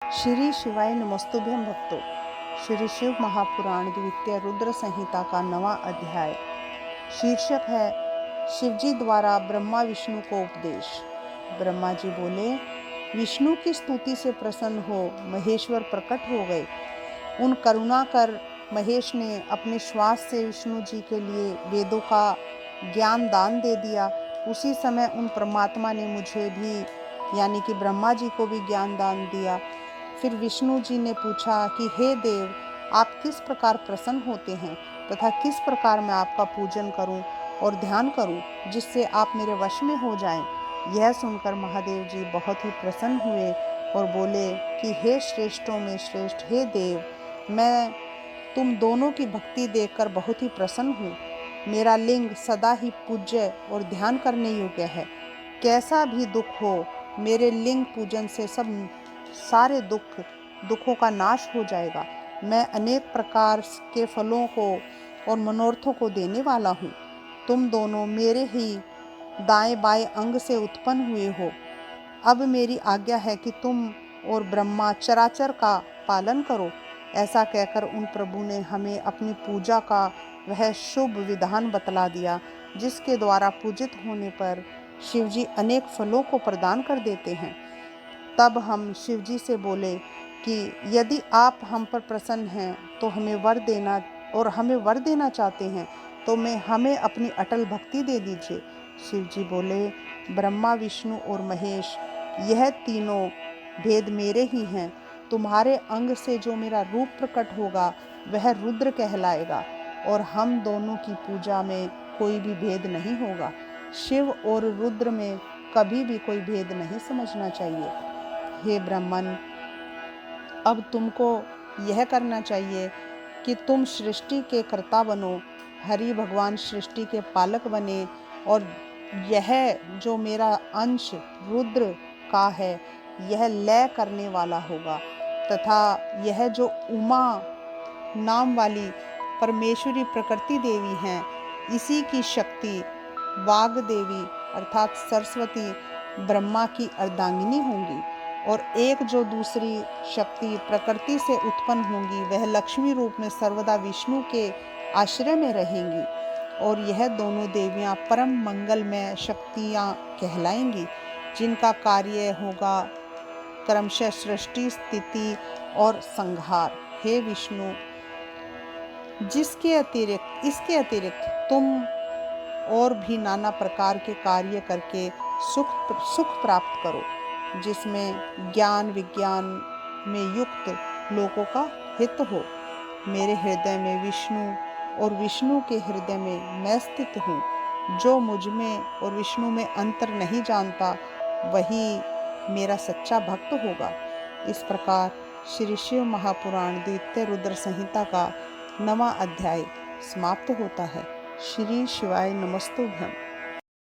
श्री शिवाय नमस्तुभ्यम भक्तों। श्री शिव महापुराण द्वितीय रुद्र संहिता का 9वां अध्याय। शीर्षक है शिवजी द्वारा ब्रह्मा विष्णु को उपदेश। ब्रह्मा जी बोले, विष्णु की स्तुति से प्रसन्न हो महेश्वर प्रकट हो गए। उन करुणा कर महेश ने अपने श्वास से विष्णु जी के लिए वेदों का ज्ञान दान दे दिया। उसी समय उन परमात्मा ने मुझे भी यानी कि ब्रह्मा जी को भी ज्ञान दान दिया। फिर विष्णु जी ने पूछा कि हे देव, आप किस प्रकार प्रसन्न होते हैं तथा किस प्रकार मैं आपका पूजन करूं और ध्यान करूं जिससे आप मेरे वश में हो जाएं। यह सुनकर महादेव जी बहुत ही प्रसन्न हुए और बोले कि हे श्रेष्ठों में श्रेष्ठ, हे देव, मैं तुम दोनों की भक्ति देखकर बहुत ही प्रसन्न हूँ। मेरा लिंग सदा ही पूज्य और ध्यान करने योग्य है। कैसा भी दुख हो, मेरे लिंग पूजन से सारे दुखों का नाश हो जाएगा। मैं अनेक प्रकार के फलों को और मनोरथों को देने वाला हूँ। तुम दोनों मेरे ही दाएं बाएं अंग से उत्पन्न हुए हो। अब मेरी आज्ञा है कि तुम और ब्रह्मा चराचर का पालन करो। ऐसा कहकर उन प्रभु ने हमें अपनी पूजा का वह शुभ विधान बतला दिया, जिसके द्वारा पूजित होने पर शिवजी अनेक फलों को प्रदान कर देते हैं। तब हम शिवजी से बोले कि यदि आप हम पर प्रसन्न हैं तो हमें वर देना चाहते हैं तो हमें अपनी अटल भक्ति दे दीजिए। शिवजी बोले, ब्रह्मा विष्णु और महेश, यह तीनों भेद मेरे ही हैं। तुम्हारे अंग से जो मेरा रूप प्रकट होगा वह रुद्र कहलाएगा और हम दोनों की पूजा में कोई भी भेद नहीं होगा। शिव और रुद्र में कभी भी कोई भेद नहीं समझना चाहिए। हे ब्राह्मण, अब तुमको यह करना चाहिए कि तुम सृष्टि के कर्ता बनो, हरि भगवान सृष्टि के पालक बने, और यह जो मेरा अंश रुद्र का है यह लय करने वाला होगा, तथा यह जो उमा नाम वाली परमेश्वरी प्रकृति देवी हैं, इसी की शक्ति वाग देवी अर्थात सरस्वती ब्रह्मा की अर्धांगिनी होंगी, और एक जो दूसरी शक्ति प्रकृति से उत्पन्न होंगी वह लक्ष्मी रूप में सर्वदा विष्णु के आश्रय में रहेंगी। और यह दोनों देवियां परम मंगलमय शक्तियां कहलाएंगी, जिनका कार्य होगा क्रमशः सृष्टि, स्थिति और संहार। हे विष्णु, इसके अतिरिक्त तुम और भी नाना प्रकार के कार्य करके सुख प्राप्त करो, जिसमें ज्ञान विज्ञान में युक्त लोगों का हित हो। मेरे हृदय में विष्णु और विष्णु के हृदय में मैं स्थित हूँ। जो मुझ में और विष्णु में अंतर नहीं जानता वही मेरा सच्चा भक्त होगा। इस प्रकार श्री शिव महापुराण द्वितीय रुद्र संहिता का 9वां अध्याय समाप्त होता है। श्री शिवाय नमस्तुभ्यम।